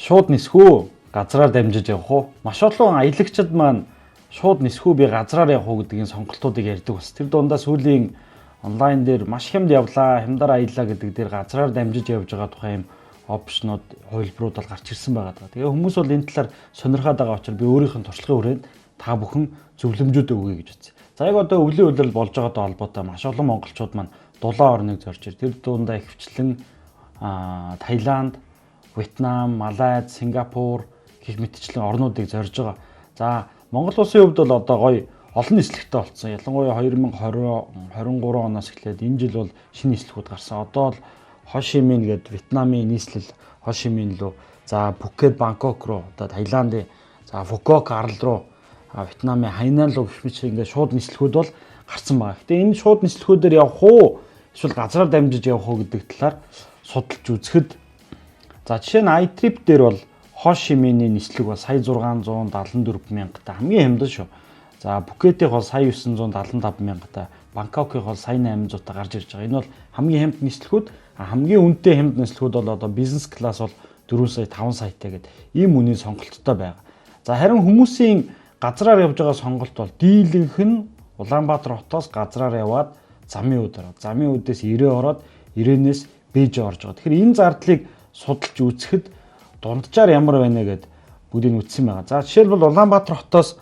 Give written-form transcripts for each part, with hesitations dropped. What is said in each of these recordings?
Шууд нисэх үү? Газраар дамжиж явах уу? Маш олон аялагчид маань шууд нисэх үү, би газраар явах уу гэдгийн сонголтуудыг ярьдаг бас. Тэр дундаа сүүлийн онлайн дээр маш хямд явлаа, хямдар аяллаа гэдэг дээр газраар дамжиж явж байгаа тухайн юм опшнууд, хувилбарууд бол гарч ирсэн байгаа даа. Тэгээ хүмүүс бол энэ талаар сонирхоод байгаа учраас би өөрийнх нь туршлагын хүрээнд та бүхэн зөвлөмжүүд өгье гэж үзье. За яг одоо өвлийн улирал болж байгаатай холбоотой маш олон монголчууд маань дулаан орныг зорж ир. Тэр дундаа ихэвчлэн Таиланд, Вьетнам, Малайз, Сингапур гэх мэтчлэн орнуудыг зорж байгаа. За Монгол улсын хувьд бол одоо гоё олон нислэгтэй болсон. Ялангуяа 2020, 23 оноос эхлээд энэ жил бол шинэ нислэгүүд гарсан. Одоо л Хо Ши Минь гэдэг Вьетнамын нийслэл Хо Ши Минь руу, за Пхукет, Бангкок руу, одоо Таиландын за Фукуок арал руу, Вьетнамын Хайнан руу гэх мэт ингээд шууд нислэгүүд бол гарсан байгаа. Гэтэ энэ шууд нислэгүүдээр явах уу, эсвэл газраар дамжиж явах уу гэдэг талаар судалж үзэхэд, за жишээ нь iTrip дээр бол Хо Ши Миньний нислэг бол сая 674 мянгатаа хамгийн хямдан шүү. За Пхукетийн бол сая 975 мянгатаа, Бангкокийн бол сая 800 та гарч ирж байгаа. Энэ бол хамгийн хямд нислэгүүд. Хамгийн үнэтэй хямд нислэгүүд бол одоо бизнес класс бол 4 сая 5 саятай гэдэг ийм үнийн сонголттой байгаа. За харин хүмүүсийн газраар явж байгаа сонголт бол дийлэнх нь Улаанбаатар хотоос газраар яваад замын үүд ороод, замын үүдээс ирээ ороод, ирээнээс Бээж орж байгаа. Тэгэхээр энэ зардлыг судалж үзэхэд дунджаар ямар байна гэд бүгдийг үтсэн байгаа. За жишээлбэл Улаанбаатар хотоос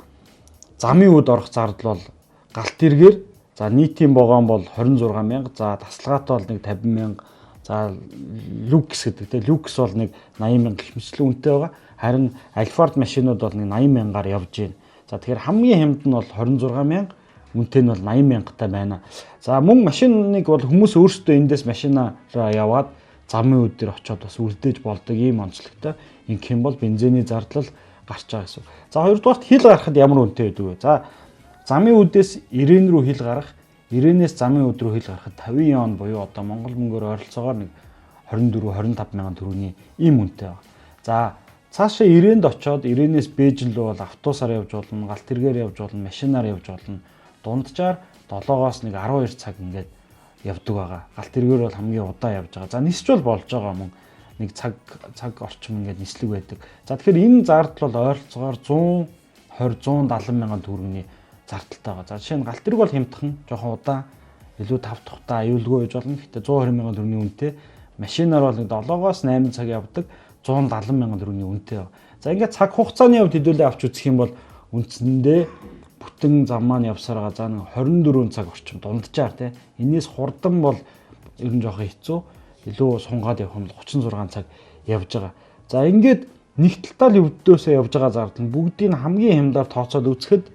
замын үүд орох зардал бол галт эргээр за нийтийн вагон бол 26 мянга, за тасалгаатай бол нэг 50 мянга, за люкс гэдэг те люкс бол нэг 80 мянга гэх мэтлэн үнэтэй байгаа. Харин Альфард машинууд бол нэг 80 мянгаар явж байна. За тэгэхээр хамгийн хямд нь бол 26 мянга, үнэтэй нь бол 80 мянгатай байна. За мөн машиныг бол хүмүүс өөрсдөө эндээс машинаараа яваад замын үүд дээр очиод бас үлдээж болдог ийм онцлогтой. Ингэх юм бол бензиний зардал гарч байгаа гэсэн. За хоёрдугаарт хил гарахад ямар үнэтэй байдаг вэ? За замын үүдээс ирээн рүү хил гарах, ирээнээс замын үүд рүү хил гарахад 50 ион буюу одоо монгол мөнгөөр ойролцоогоор нэг 24-25 мянган төгрөгийн ийм үнэтэй байна. За цаашаа ирээнд очиод ирээнээс Бээжин рүү бол автобусаар явж болно, галт тэргээр явж болно, машинаар явж болно. Дунджаар 7-оос нэг 12 цаг ингээд явдаг байгаа. Галт тэргээр бол хамгийн удаан явж байгаа. За нисч бол болж байгаа мөн нэг цаг орчим ингээд нислэг байдаг. За тэгэхээр энэ зардал бол ойролцоогоор 120-170 мянган төгрөгийн зардалтай байгаа. За жишээ нь галт тэрэг бол хямдхан, жоохон удаан, илүү тав тухтай аюулгүй байж болно. Гэхдээ 120 мянган төгрөгийн үнэтэй. Машинаар бол 7-оос 8 цаг явдаг, 170 мянган төгрөгийн үнэтэй байна. За ингээд цаг хугацааны хувьд хэдүүлээ авч үзэх юм бол үндсэндээ бүтэн зам маань явсараа за нэг 24 цаг орчим дунджаар тий. Энээс хурдан бол ер нь жоохон хэцүү. Илүү сунгаад явах юм бол 36 цаг явж байгаа. За ингээд нэг талтаа л өвдөөсөө явж байгаа зардал нь бүгдийг хамгийн хямдаар тооцоод үзэхэд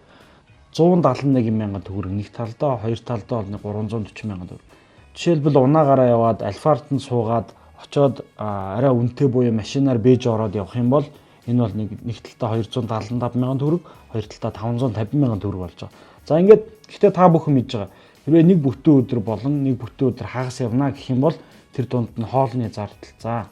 171 мянган төгрөг нэг талдаа, хоёр талдаа бол нэг 340 мянган төгрөг. Жишээлбэл унаагаараа яваад Альфарданд суугаад очоод арай үнэтэй буюу машинаар Бээж ороод явах юм бол энэ бол нэг талтаа 275 мянган төгрөг, хоёр талтаа 550 мянган төгрөг болж байгаа. За ингээд гэхдээ та бүхэн мэдж байгаа. Хэрвээ нэг бүтэн өдөр болон нэг бүтэн өдөр хагас явна гэх юм бол тэр дунд нь хоолны зардал, за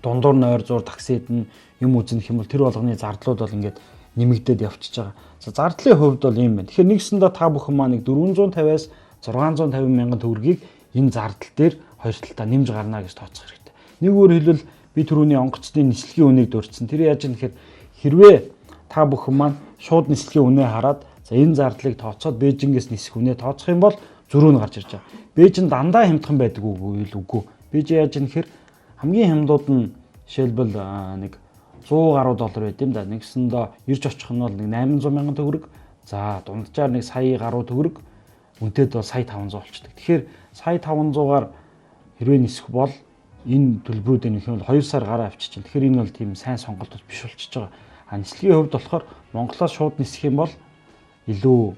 дундуур нь ойр зур таксид нь юм үзэн гэх юм бол тэр болгоны зардлууд бол ингээд нэмэгдээд явчихж байгаа. За зардлын хувьд бол ийм байна. Тэгэхээр нэгсэндээ та бүхэн маа нэг 450-аас 650 мянган төгрөгийг энэ зардал дээр хоёр талтаа нэмж гарна гэж тооцох хэрэгтэй. Нэг өөр хэлбэл би түрүүний онгоцны нислэгийн үнийг дурдсан. Тэр яаж юм гэхээр хэрвээ та бүхэн маань шууд нислэгийн үнэ хараад за энэ зардлыг тооцоод Бээжингээс нисэх үнэ тооцох юм бол зөрүү нь гарч ирж байгаа. Бээжин дандаа хямдхан байдаг үгүй. Бээж яаж юм гэхээр хамгийн хямдууд нь жишээлбэл нэг 100 гаруй доллар байд юм да. Нэгсэндээ ирж очих нь бол нэг 800 мянган төгрөг. За дунджаар нэг сая гаруй төгрөг. Үнэтэд бол сая 500 болчихдог. Тэгэхээр сая 500-аар хэрвээ нисэх бол энэ төлбөрүүдийн нэг нь 2 сар гараа авчиж чинь. Тэгэхээр энэ бол тийм сайн сонголт биш болчихж байгаа. Нислэгийн хувьд болохоор Монголоос шууд нисэх юм бол илүү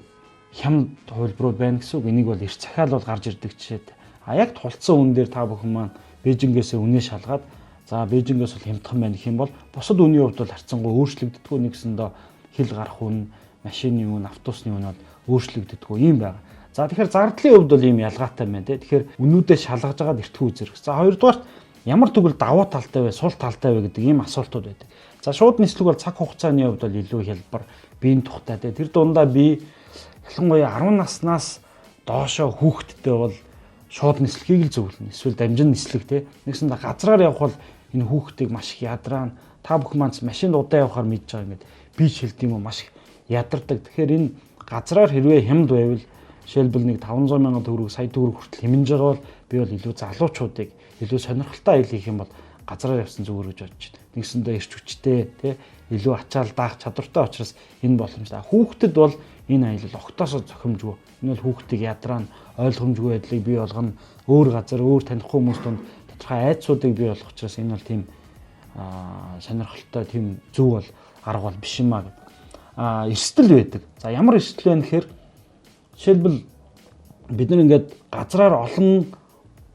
хямд хувилбарууд байна гэсэн үг. Энийг бол эрт захиал бол гарч ирдэг жишээд. Яг тулцсан үн дээр та бүхэн маань Бээжингээс үнэ шалгаад за Бээжингээс бол хямдхан байна гэх юм бол бусад үнийн хувьд бол харьцангуй өөрчлөгддөггүй. Нэгсэндээ хил гарах үн, машины үн, автобусны үн бол өөрчлөгддөггүй юм байна. За тэгэхээр зардлын хувьд бол ийм ялгаатай байна те. Тэгэхээр үнүүдээ шалгаж агаад эртхүү үзэрх. За хоёрдугаарт ямар тэгвэл давуу талтай вэ, сул талтай вэ гэдэг ийм асуултууд байдаг. За шууд нислэг бол цаг хугацааны хувьд бол илүү хялбар, биеийн тухтай те. Тэр дундаа би ялангуяа 10 наснаас доошоо хүүхэдтэй бол шууд нислэгийг л зөвлөнө. Эсвэл дамжин нислэг те. Нэгсэндээ газраар явах бол энэ хүүхдийг маш их ядраана. та бүхэн маань машинд удаа явахаар мэдж байгаа ингээд би шилдэг юм уу маш ядардаг. Тэгэхээр энэ газраар хэрвээ хямд байвал жишээлбэл нэг 500 мянган төгрөг, сая төгрөг хүртэл хэмнэж байгаа бол би бол илүү залуучуудыг илүү сонирхолтой аялал хийх юм бол газраар явсан зүгээр гэж бодож байна. Нэгсэндээ ирч хүчтэй тий илүү ачаал даах чадвартай учраас энэ боломжтой. Хүүхдэд бол энэ аялал огтоосоо зохимжгүй. Энэ бол хүүхдийг ядраа ойлгомжгүй байдлыг бий болгоно. Өөр газар, өөр танихгүй хүмүүс донд тодорхой айдсуудыг бий болгох учраас энэ бол тийм сонирхолтой тийм зөв бол арга бол биш юмаа гэдэг. Эрсдэл байдаг. За ямар эрсдэл вэ гэхээр жишээлбэл бид нар ингээд газраар олон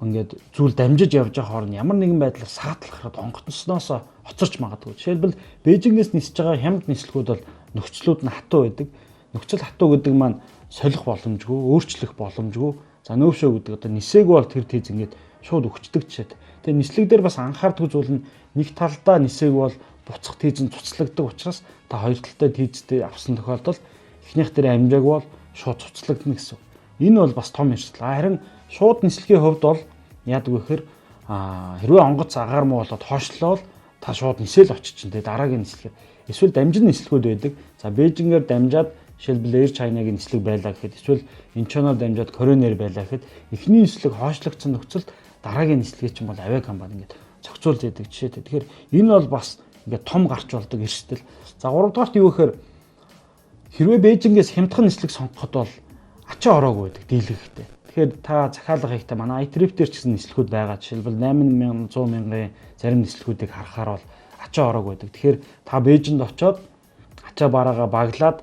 ингээд зүйл дамжиж явж байгаа хооронд ямар нэгэн байдлаар саатлахад онгоцносоос хоцорч магадгүй. Жишээлбэл Бээжингээс нисэж байгаа хямд нислэгүүд бол нөхцлүүд нь хатуу байдаг. Нөхцөл хатуу гэдэг маань солих боломжгүй, өөрчлөх боломжгүй. За нөөшөө гэдэг одоо нисээгүй бол тэр тийз ингээд шууд өгчдөг жишээ. Тэгээ нислэг дээр бас анхаардаг зүйл нь нэг талдаа нисээгүй бол буцах тийз нь цуцлагддаг учраас та хоёр талтай тийзтэй авсан тохиолдолд эхнийх дээр амжаагүй бол шууд цуцлагдана гэсэн. Энэ бол бас том эрсдэл. Харин шууд нислэгийн хувьд бол яадаг вэ гэхээр хэрвээ онгоц агаар муу болоод хойшлол та шууд нисэл очиж чинь тэгээ дараагийн нислэгээр эсвэл дамжин нислэгүүд байдаг. За Бээжингээр дамжаад жишээлбэл Air China-гийн нислэг байлаа гэхэд эсвэл Инчоноор дамжаад Кореанээр байлаа гэхэд эхний нислэг хойшлогдсон нөхцөлд дараагийн нислэгээ чинь бол авиа компани ингээд зохицуулж яадаг жишээтэй. Тэгэхээр энэ бол бас ингээд том гарч болдог эрсдэл. За 3 дугаарт юу гэхээр хэрвээ Бээжингээс хямдхан нислэг сонгоход бол ачаа ороогүй байдаг дийлэхтэй. Тэгэхээр та захиалга хийхдээ манай iTrip дээр ч гэсэн нислэгүүд байгаа. Жишээлбэл 8,100 мянган зарим нислэгүүдийг харахаар бол ачаа ороогүй байдаг. Тэгэхээр та Бээжинд очоод ачаа бараагаа баглаад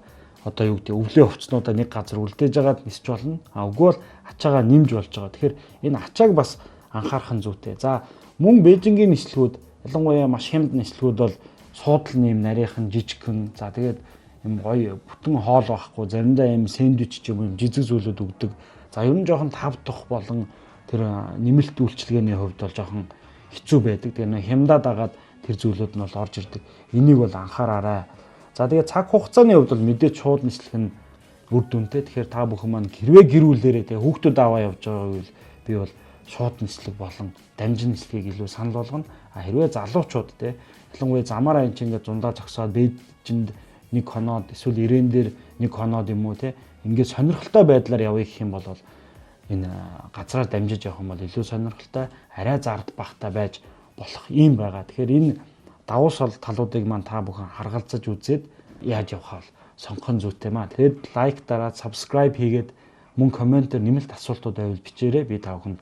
одоо юу гэдэг өвлөө хувцснуудаа нэг газар үлдээж агаад нисч болно. Үгүй бол ачаагаа нэмж болж байгаа. Тэгэхээр энэ ачааг бас анхаарах нь зүйтэй. За мөн Бээжингийн нислэгүүд ялангуяа маш хямд нислэгүүд бол суудлын юм нарийнхан жижигхэн. За тэгээд юм гоё бүтэн хоол байхгүй заримдаа юм сэндвич ч юм жижиг зүйлүүд өгдөг. За ер нь жоохон тавдах болон тэр нэмэлт үйлчилгээний хувьд бол жоохон хэцүү байдаг. Тэгээ нэг хямдаа дагаад тэр зүйлүүд нь бол орж ирдэг. Энийг бол анхаараарай. За тэгээ цаг хугацааны хувьд бол мэдээж шууд нислэх нь үр дүнтэй. Тэгэхээр та бүхэн маань хэрвээ гэр бүлээрээ тэгээ хүүхдүүд аваа явж байгаа бол би бол шууд нислэг болон дамжин нислэгийг илүү санал болгоно. Хэрвээ залуучууд те ялангуяа замаар ань чи ингээд зундаа зогсоод Бээжинд нэг хоноод эсвэл ирээн дээр нэг хоноод юм уу те ингээд сонирхолтой байдлаар явъя гэх юм бол энэ газраар дамжиж явах юм бол илүү сонирхолтой арай зард багтаа байж болох юм байгаа. Тэгэхээр энэ давуу сал талуудыг маань та бүхэн харгалзаж үзээд яаж явах вэ сонгох зүйтэй маа. Тэгээд лайк дараад subscribe хийгээд мөн комментээр нэмэлт асуултууд байвал бичээрэй. Би та бүхэнд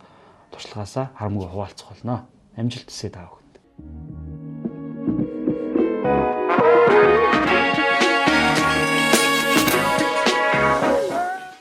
туршлагаасаа харамгүй хуваалцах болно. Амжилт хүсье та бүхэнд.